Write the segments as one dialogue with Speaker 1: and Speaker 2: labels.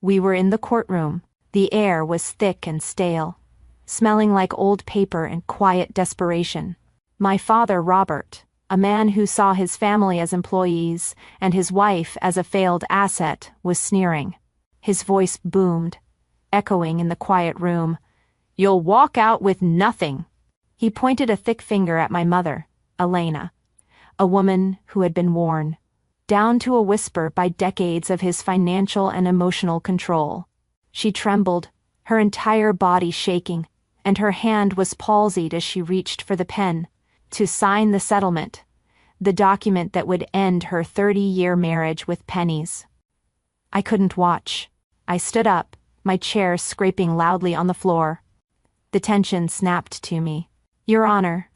Speaker 1: We were in the courtroom. The air was thick and stale, smelling like old paper and quiet desperation. My father, Robert, a man who saw his family as employees and his wife as a failed asset, was sneering. His voice boomed, echoing in the quiet room. "You'll walk out with nothing." He pointed a thick finger at my mother, Elena, a woman who had been worn, down to a whisper by decades of his financial and emotional control. She trembled, her entire body shaking, and her hand was palsied as she reached for the pen, to sign the settlement, the document that would end her 30-year marriage with Penny's. I couldn't watch. I stood up, my chair scraping loudly on the floor. The tension snapped to me. "Your Honor,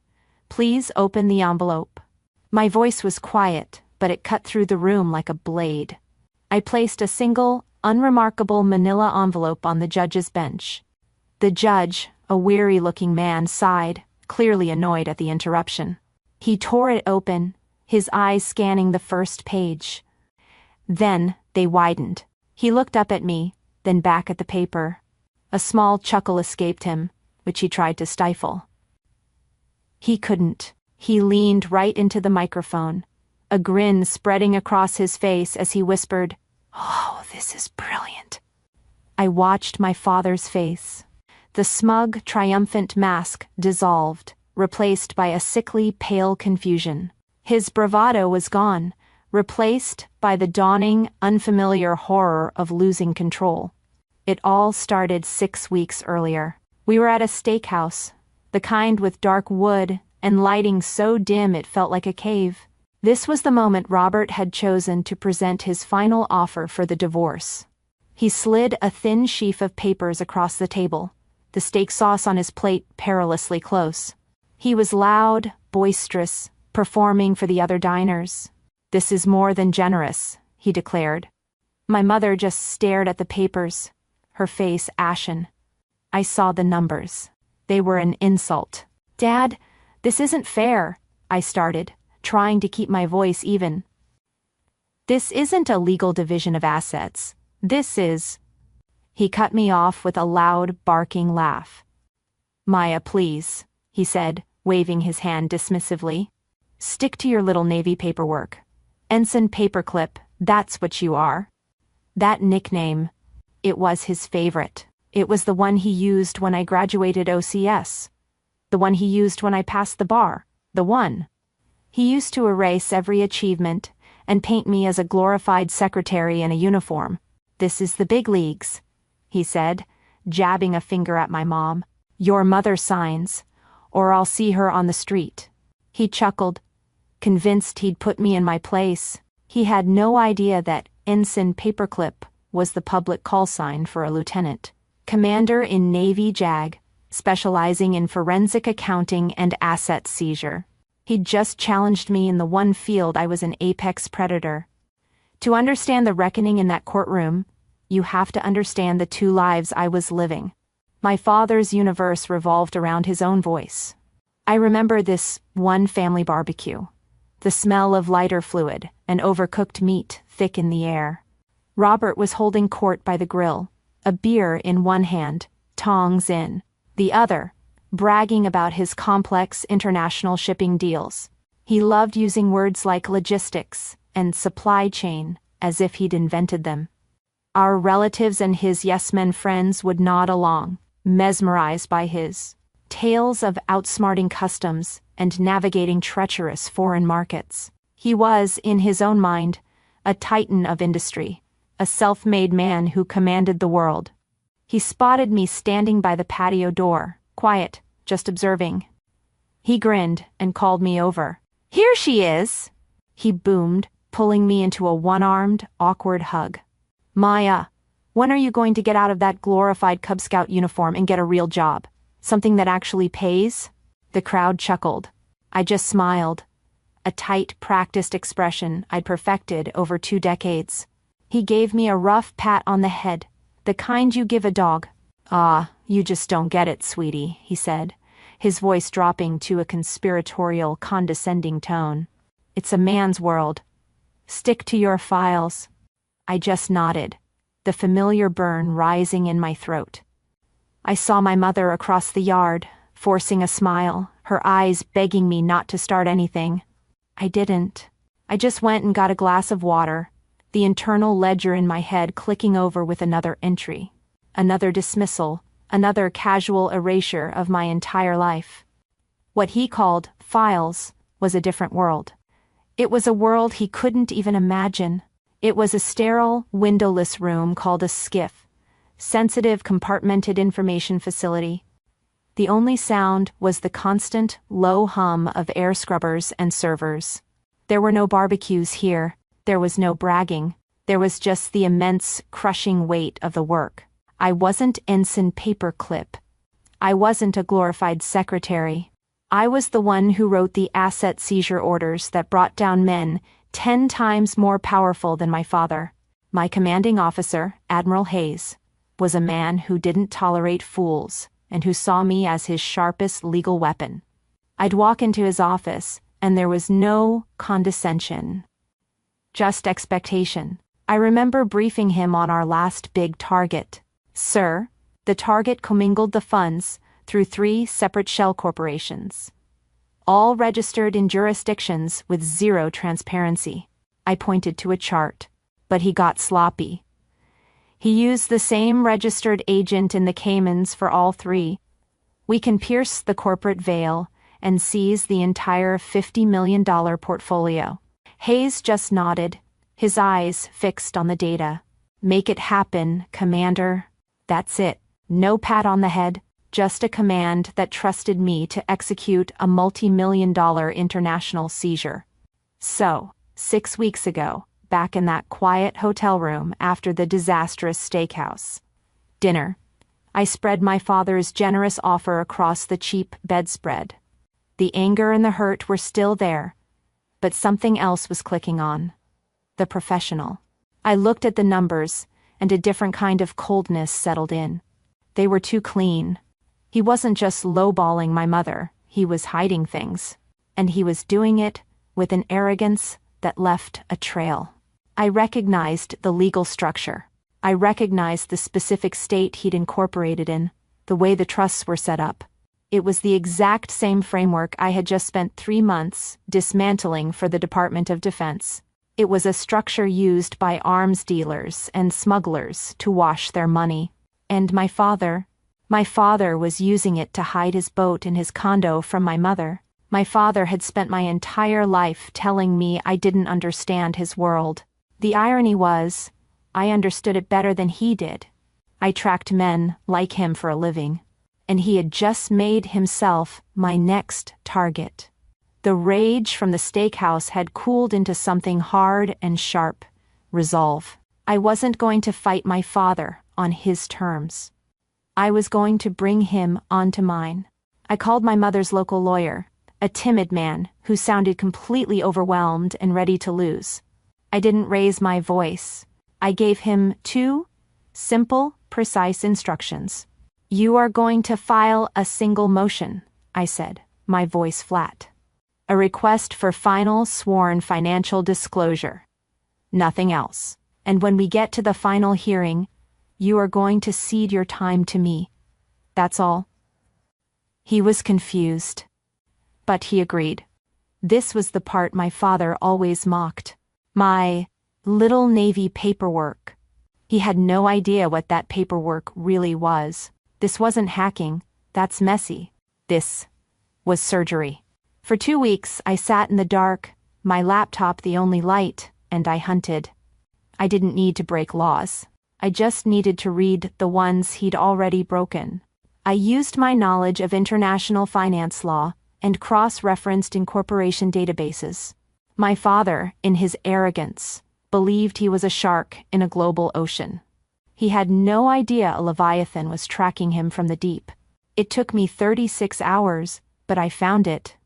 Speaker 1: please open the envelope." My voice was quiet, but it cut through the room like a blade. I placed a single, unremarkable manila envelope on the judge's bench. The judge, a weary-looking man, sighed, clearly annoyed at the interruption. He tore it open, his eyes scanning the first page. Then they widened. He looked up at me, then back at the paper. A small chuckle escaped him, which he tried to stifle. He couldn't. He leaned right into the microphone, a grin spreading across his face as he whispered, "Oh, this is brilliant." I watched my father's face. The smug, triumphant mask dissolved, replaced by a sickly, pale confusion. His bravado was gone, replaced by the dawning, unfamiliar horror of losing control. It all started 6 weeks earlier. We were at a steakhouse, the kind with dark wood and lighting so dim it felt like a cave. This was the moment Robert had chosen to present his final offer for the divorce. He slid a thin sheaf of papers across the table, the steak sauce on his plate perilously close. He was loud, boisterous, performing for the other diners. "This is more than generous," he declared. My mother just stared at the papers, her face ashen. I saw the numbers. They were an insult. "Dad, this isn't fair," I started, trying to keep my voice even. "This isn't a legal division of assets. This is—" He cut me off with a loud, barking laugh. "Maya, please," he said, waving his hand dismissively. "Stick to your little Navy paperwork. Ensign Paperclip, that's what you are." That nickname, it was his favorite. It was the one he used when I graduated OCS. The one he used when I passed the bar. The one. He used to erase every achievement and paint me as a glorified secretary in a uniform. "This is the big leagues," he said, jabbing a finger at my mom. "Your mother signs, or I'll see her on the street." He chuckled, convinced he'd put me in my place. He had no idea that Ensign Paperclip was the public call sign for a lieutenant. Commander in Navy JAG, specializing in forensic accounting and asset seizure. He'd just challenged me in the one field I was an apex predator. To understand the reckoning in that courtroom, you have to understand the two lives I was living. My father's universe revolved around his own voice. I remember this one family barbecue. The smell of lighter fluid and overcooked meat thick in the air. Robert was holding court by the grill, a beer in one hand, tongs in the other, bragging about his complex international shipping deals. He loved using words like logistics and supply chain as if he'd invented them. Our relatives and his yes-men friends would nod along, mesmerized by his tales of outsmarting customs and navigating treacherous foreign markets. He was, in his own mind, a titan of industry, a self-made man who commanded the world. He spotted me standing by the patio door, quiet, just observing. He grinned and called me over. "Here she is!" he boomed, pulling me into a one-armed, awkward hug. "Maya, when are you going to get out of that glorified Cub Scout uniform and get a real job? Something that actually pays?" The crowd chuckled. I just smiled, a tight, practiced expression I'd perfected over 2 decades. He gave me a rough pat on the head, the kind you give a dog. "Ah, you just don't get it, sweetie," he said, his voice dropping to a conspiratorial, condescending tone. "It's a man's world. Stick to your files." I just nodded. the familiar burn rising in my throat. I saw my mother across the yard, forcing a smile, her eyes begging me not to start anything. I didn't. I just went and got a glass of water, the internal ledger in my head clicking over with another entry, another dismissal, another casual erasure of my entire life. What he called files was a different world. It was a world he couldn't even imagine. It was a sterile, windowless room called a SCIF, Sensitive Compartmented Information Facility. The only sound was the constant, low hum of air scrubbers and servers. There were no barbecues here, there was no bragging, there was just the immense, crushing weight of the work. I wasn't Ensign Paperclip. I wasn't a glorified secretary. I was the one who wrote the asset seizure orders that brought down men 10 times more powerful than my father. My commanding officer, Admiral Hayes, was a man who didn't tolerate fools and who saw me as his sharpest legal weapon. I'd walk into his office, and there was no condescension, just expectation. I remember briefing him on our last big target. Sir, the target commingled the funds through 3 separate shell corporations, all registered in jurisdictions with zero transparency. I pointed to a chart, but he got sloppy. He used the same registered agent in the Caymans for all 3. We can pierce the corporate veil and seize the entire $50 million portfolio. Hayes just nodded, his eyes fixed on the data. Make it happen, Commander. That's it. No pat on the head, just a command that trusted me to execute a multi-million-dollar international seizure. So, 6 weeks ago, back in that quiet hotel room after the disastrous steakhouse dinner, I spread my father's generous offer across the cheap bedspread. The anger and the hurt were still there, but something else was clicking on. The professional. I looked at the numbers, and a different kind of coldness settled in. They were too clean. He wasn't just lowballing my mother, he was hiding things. And he was doing it with an arrogance that left a trail. I recognized the legal structure. I recognized the specific state he'd incorporated in, the way the trusts were set up. It was the exact same framework I had just spent 3 months dismantling for the Department of Defense. It was a structure used by arms dealers and smugglers to wash their money. And my father was using it to hide his boat and his condo from my mother. My father had spent my entire life telling me I didn't understand his world. The irony was, I understood it better than he did. I tracked men like him for a living, and he had just made himself my next target. The rage from the steakhouse had cooled into something hard and sharp: resolve. I wasn't going to fight my father on his terms. I was going to bring him onto mine. I called my mother's local lawyer, a timid man who sounded completely overwhelmed and ready to lose. I didn't raise my voice. I gave him 2 simple, precise instructions. You are going to file a single motion, I said, my voice flat. A request for final sworn financial disclosure. Nothing else. And when we get to the final hearing, you are going to cede your time to me. That's all. He was confused, but he agreed. This was the part my father always mocked. My little Navy paperwork. He had no idea what that paperwork really was. This wasn't hacking. That's messy. This was surgery. For 2 weeks, I sat in the dark, my laptop the only light, and I hunted. I didn't need to break laws. I just needed to read the ones he'd already broken. I used my knowledge of international finance law and cross-referenced incorporation databases. My father, in his arrogance, believed he was a shark in a global ocean. He had no idea a leviathan was tracking him from the deep. It took me 36 hours, but I found it.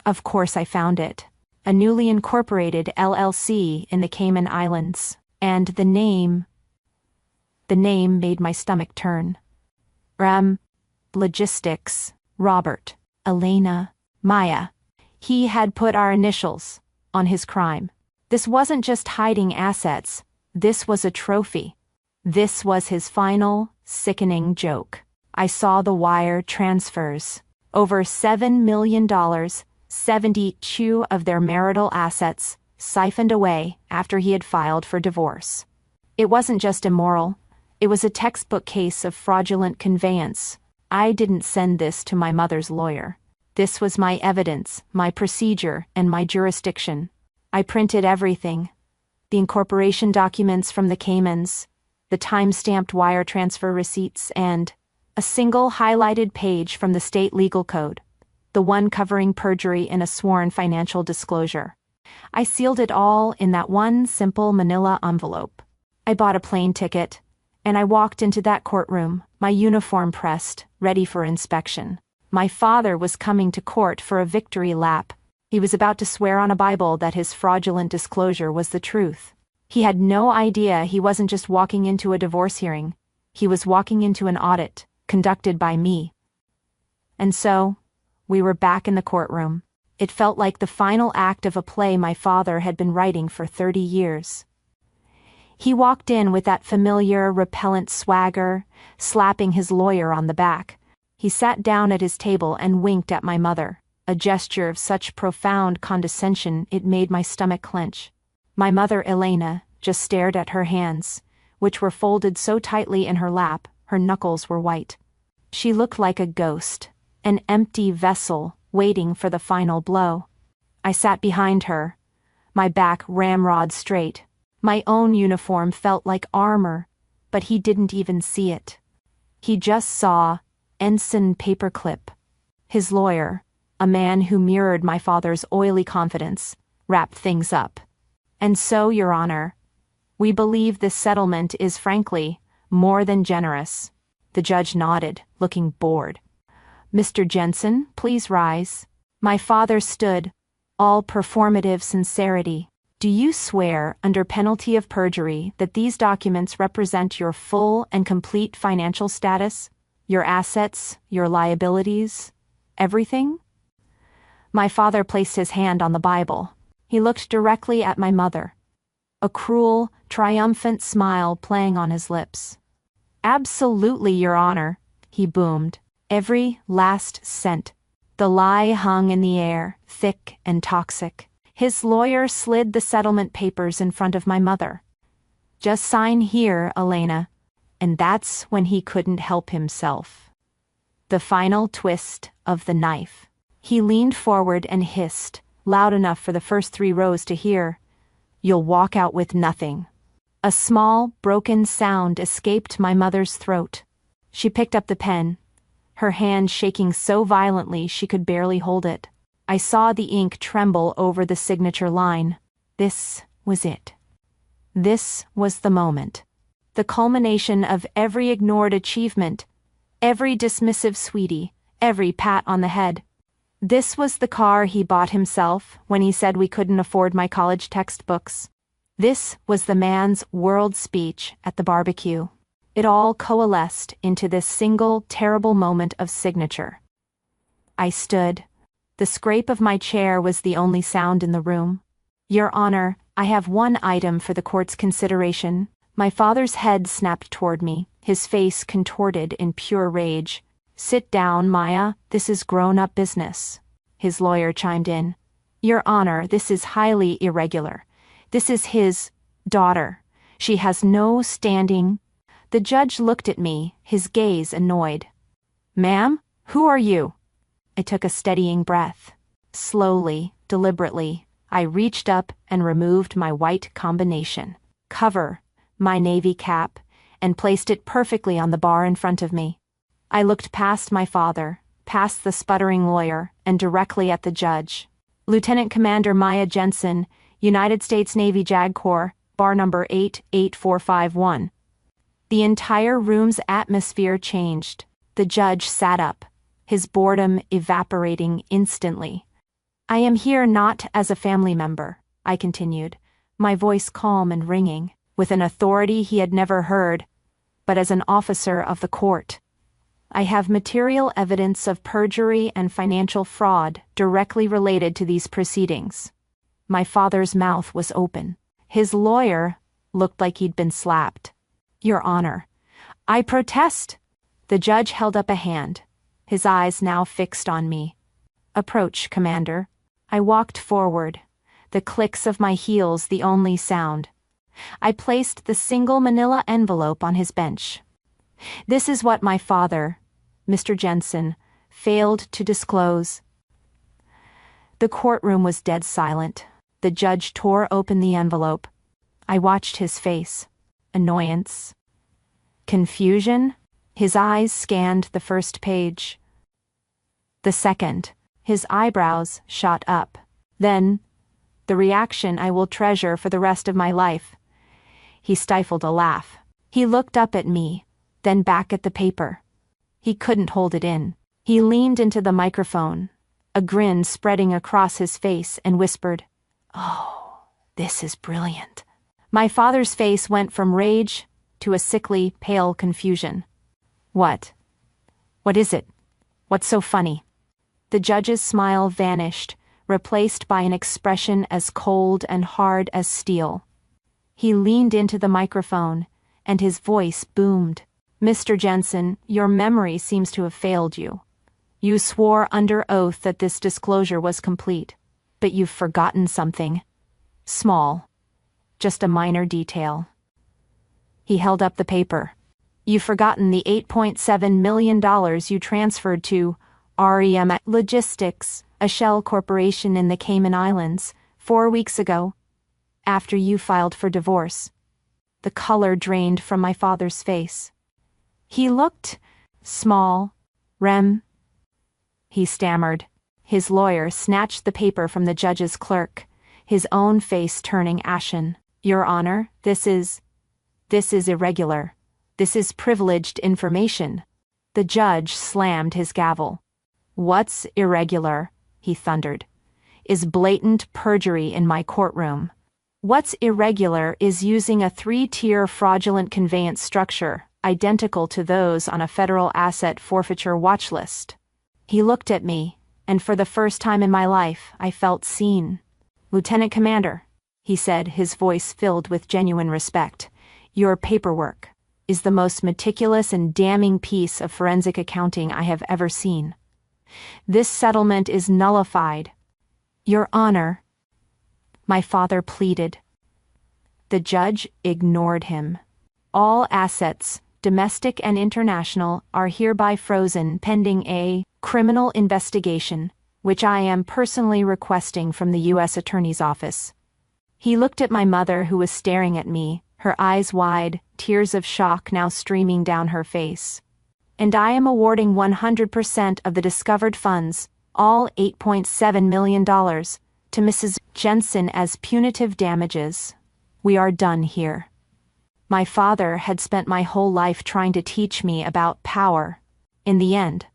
Speaker 1: Of course I found it. A newly incorporated LLC in the Cayman Islands. And the name made my stomach turn. Logistics, Robert, Elena, Maya. He had put our initials on his crime. This wasn't just hiding assets, this was a trophy. This was his final, sickening joke. I saw the wire transfers. Over $7 million, 72 of their marital assets, siphoned away after he had filed for divorce. It wasn't just immoral. It was a textbook case of fraudulent conveyance. I didn't send this to my mother's lawyer. This was my evidence, my procedure, and my jurisdiction. I printed everything. The incorporation documents from the Caymans, the time-stamped wire transfer receipts, and a single highlighted page from the state legal code, the one covering perjury in a sworn financial disclosure. I sealed it all in that one simple manila envelope. I bought a plane ticket, and I walked into that courtroom, my uniform pressed, ready for inspection. My father was coming to court for a victory lap. He was about to swear on a Bible that his fraudulent disclosure was the truth. He had no idea he wasn't just walking into a divorce hearing. He was walking into an audit, conducted by me. And so, we were back in the courtroom. It felt like the final act of a play my father had been writing for 30 years. He walked in with that familiar, repellent swagger, slapping his lawyer on the back. He sat down at his table and winked at my mother, a gesture of such profound condescension it made my stomach clench. My mother, Elena, just stared at her hands, which were folded so tightly in her lap, her knuckles were white. She looked like a ghost, an empty vessel waiting for the final blow. I sat behind her, my back ramrod straight. My own uniform felt like armor, but he didn't even see it. He just saw Ensign Paperclip. His lawyer, a man who mirrored my father's oily confidence, wrapped things up. And so, Your Honor, we believe this settlement is frankly more than generous. The judge nodded, looking bored. Mr. Jensen, please rise. My father stood, all performative sincerity. Do you swear, under penalty of perjury, that these documents represent your full and complete financial status, your assets, your liabilities, everything? My father placed his hand on the Bible. He looked directly at my mother, a cruel, triumphant smile playing on his lips. Absolutely, Your Honor, he boomed. Every last cent. The lie hung in the air, thick and toxic. His lawyer slid the settlement papers in front of my mother. Just sign here, Elena. And that's when he couldn't help himself. The final twist of the knife. He leaned forward and hissed, loud enough for the first 3 rows to hear, "You'll walk out with nothing." A small, broken sound escaped my mother's throat. She picked up the pen, her hand shaking so violently she could barely hold it. I saw the ink tremble over the signature line. This was it. This was the moment. The culmination of every ignored achievement, every dismissive sweetie, every pat on the head. This was the car he bought himself when he said we couldn't afford my college textbooks. This was the man's world speech at the barbecue. It all coalesced into this single, terrible moment of signature. I stood. The scrape of my chair was the only sound in the room. Your Honor, I have one item for the court's consideration. My father's head snapped toward me, his face contorted in pure rage. Sit down, Maya, this is grown-up business. His lawyer chimed in. Your Honor, this is highly irregular. This is his daughter. She has no standing. The judge looked at me, his gaze annoyed. Ma'am, who are you? I took a steadying breath. Slowly, deliberately, I reached up and removed my white combination cover, my navy cap, and placed it perfectly on the bar in front of me. I looked past my father, past the sputtering lawyer, and directly at the judge. Lieutenant Commander Maya Jensen, United States Navy JAG Corps, bar number 88451. The entire room's atmosphere changed. The judge sat up, his boredom evaporating instantly. I am here not as a family member, I continued, my voice calm and ringing, with an authority he had never heard, but as an officer of the court. I have material evidence of perjury and financial fraud directly related to these proceedings. My father's mouth was open. His lawyer looked like he'd been slapped. Your Honor, I protest. The judge held up a hand, his eyes now fixed on me. Approach, Commander. I walked forward, the clicks of my heels the only sound. I placed the single manila envelope on his bench. This is what my father, Mr. Jensen, failed to disclose. The courtroom was dead silent. The judge tore open the envelope. I watched his face. Annoyance. Confusion. His eyes scanned the first page. The second. His eyebrows shot up. Then, the reaction I will treasure for the rest of my life. He stifled a laugh. He looked up at me, then back at the paper. He couldn't hold it in. He leaned into the microphone, a grin spreading across his face, and whispered, "Oh, this is brilliant." My father's face went from rage to a sickly, pale confusion. What? What is it? What's so funny? The judge's smile vanished, replaced by an expression as cold and hard as steel. He leaned into the microphone, and his voice boomed. "Mr. Jensen, your memory seems to have failed you. You swore under oath that this disclosure was complete, but you've forgotten something. Small. Just a minor detail." He held up the paper. "You've forgotten the $8.7 million you transferred to REM Logistics, a shell corporation in the Cayman Islands, 4 weeks ago, after you filed for divorce." The color drained from my father's face. He looked small. "Rem," he stammered. His lawyer snatched the paper from the judge's clerk, his own face turning ashen. "Your Honor, this is irregular. This is privileged information." The judge slammed his gavel. "What's irregular," he thundered, "is blatant perjury in my courtroom. What's irregular is using a 3-tier fraudulent conveyance structure, identical to those on a federal asset forfeiture watch list." He looked at me, and for the first time in my life, I felt seen. "Lieutenant Commander," he said, his voice filled with genuine respect, "your paperwork is the most meticulous and damning piece of forensic accounting I have ever seen. This settlement is nullified." "Your Honor," my father pleaded. The judge ignored him. "All assets, domestic and international, are hereby frozen pending a criminal investigation, which I am personally requesting from the U.S. Attorney's Office." He looked at my mother, who was staring at me, her eyes wide, tears of shock now streaming down her face. "And I am awarding 100% of the discovered funds, all $8.7 million, to Mrs. Jensen as punitive damages. We are done here." My father had spent my whole life trying to teach me about power. In the end,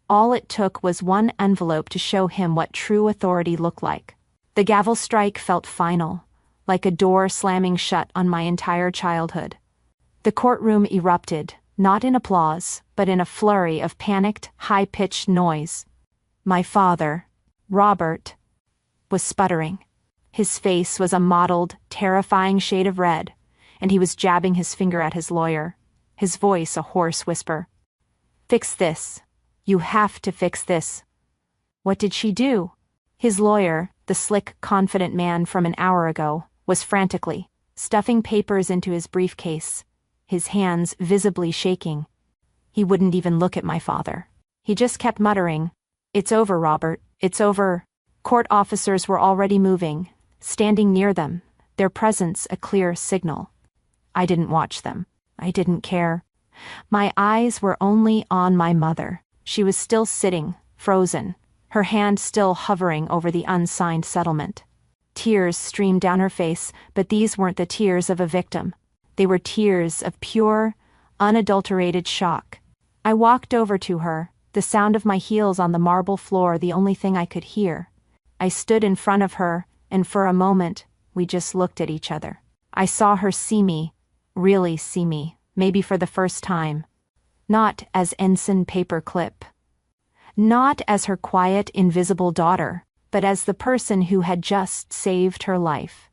Speaker 1: all it took was one envelope to show him what true authority looked like. The gavel strike felt final, like a door slamming shut on my entire childhood. The courtroom erupted, not in applause, but in a flurry of panicked, high-pitched noise. My father, Robert, was sputtering. His face was a mottled, terrifying shade of red, and he was jabbing his finger at his lawyer, his voice a hoarse whisper. "Fix this. You have to fix this." "What did she do?" His lawyer, the slick, confident man from an hour ago, was frantically stuffing papers into his briefcase, his hands visibly shaking. He wouldn't even look at my father. He just kept muttering, "It's over, Robert, it's over." Court officers were already moving, standing near them, their presence a clear signal. I didn't watch them. I didn't care. My eyes were only on my mother. She was still sitting, frozen, her hand still hovering over the unsigned settlement. Tears streamed down her face, but these weren't the tears of a victim. They were tears of pure, unadulterated shock. I walked over to her, the sound of my heels on the marble floor the only thing I could hear. I stood in front of her, and for a moment, we just looked at each other. I saw her see me, really see me, maybe for the first time. Not as Ensign Paperclip. Not as her quiet, invisible daughter, but as the person who had just saved her life.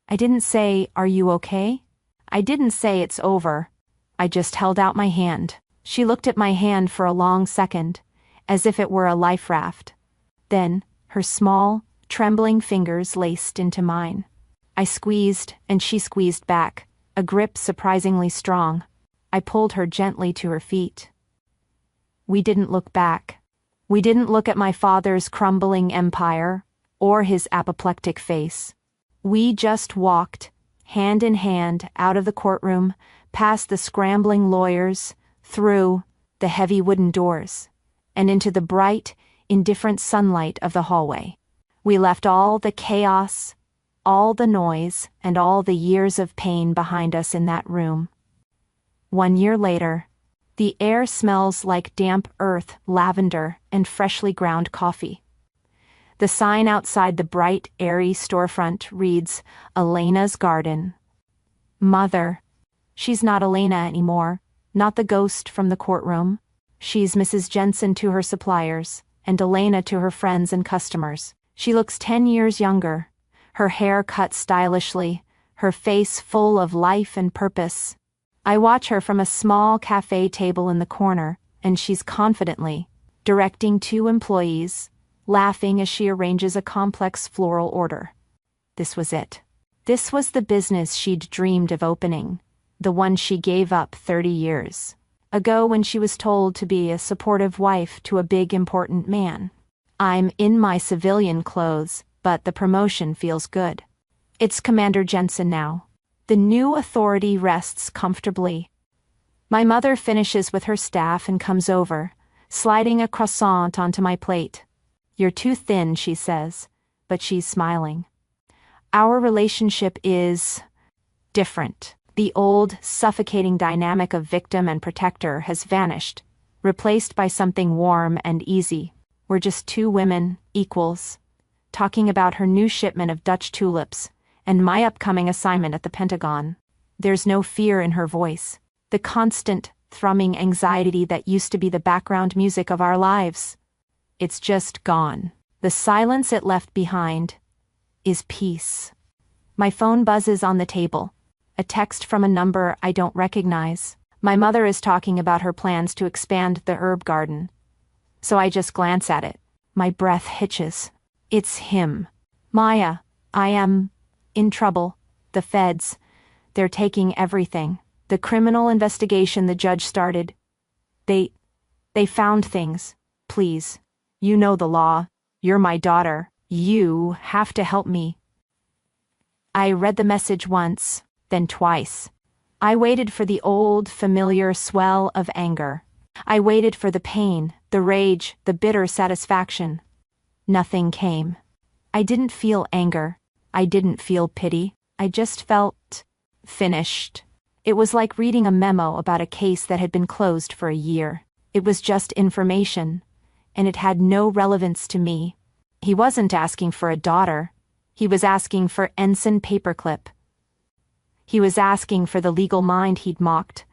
Speaker 1: I didn't say, "Are you okay?" I didn't say, "It's over." I just held out my hand. She looked at my hand for a long second, as if it were a life raft. Then, her small, trembling fingers laced into mine. I squeezed, and she squeezed back, a grip surprisingly strong. I pulled her gently to her feet. We didn't look back. We didn't look at my father's crumbling empire, or his apoplectic face. We just walked, hand in hand, out of the courtroom, past the scrambling lawyers, through the heavy wooden doors, and into the bright, indifferent sunlight of the hallway. We left all the chaos, all the noise, and all the years of pain behind us in that room. 1 year later, the air smells like damp earth, lavender, and freshly ground coffee. The sign outside the bright, airy storefront reads, "Elena's Garden." Mother. She's not Elena anymore, not the ghost from the courtroom. She's Mrs. Jensen to her suppliers, and Elena to her friends and customers. She looks 10 years younger, her hair cut stylishly, her face full of life and purpose. I watch her from a small cafe table in the corner, and she's confidently directing 2 employees, laughing as she arranges a complex floral order. This was it. This was the business she'd dreamed of opening, the one she gave up 30 years ago when she was told to be a supportive wife to a big important man. I'm in my civilian clothes, but the promotion feels good. It's Commander Jensen now. The new authority rests comfortably. My mother finishes with her staff and comes over, sliding a croissant onto my plate. "You're too thin," she says, but she's smiling. Our relationship is different. The old, suffocating dynamic of victim and protector has vanished, replaced by something warm and easy. We're just 2 women, equals, talking about her new shipment of Dutch tulips and my upcoming assignment at the Pentagon. There's no fear in her voice, the constant, thrumming anxiety that used to be the background music of our lives. It's just gone. The silence it left behind is peace. My phone buzzes on the table. A text from a number I don't recognize. My mother is talking about her plans to expand the herb garden. So I just glance at it. My breath hitches. It's him. "Maya, I am in trouble. The feds. They're taking everything. The criminal investigation the judge started. They found things. Please. You know the law. You're my daughter. You have to help me." I read the message once, then twice. I waited for the old, familiar swell of anger. I waited for the pain, the rage, the bitter satisfaction. Nothing came. I didn't feel anger. I didn't feel pity. I just felt finished. It was like reading a memo about a case that had been closed for a year. It was just information, and it had no relevance to me. He wasn't asking for a daughter. He was asking for Ensign Paperclip. He was asking for the legal mind he'd mocked,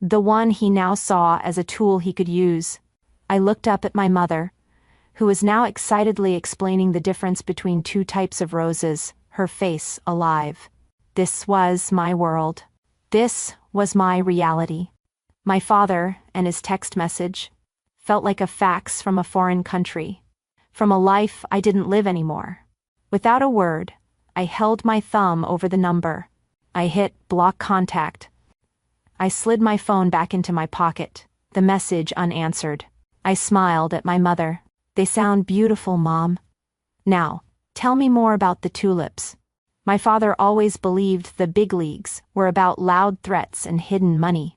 Speaker 1: the one he now saw as a tool he could use. I looked up at my mother, who was now excitedly explaining the difference between 2 types of roses, her face alive. This was my world. This was my reality. My father, and his text message, felt like a fax from a foreign country, from a life I didn't live anymore. Without a word, I held my thumb over the number. I hit block contact. I slid my phone back into my pocket, the message unanswered. I smiled at my mother. "They sound beautiful, Mom. Now, tell me more about the tulips." My father always believed the big leagues were about loud threats and hidden money.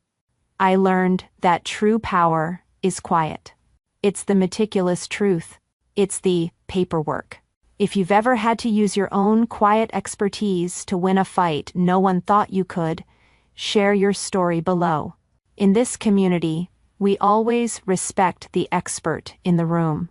Speaker 1: I learned that true power is quiet. It's the meticulous truth. It's the paperwork. If you've ever had to use your own quiet expertise to win a fight no one thought you could, share your story below. In this community, we always respect the expert in the room.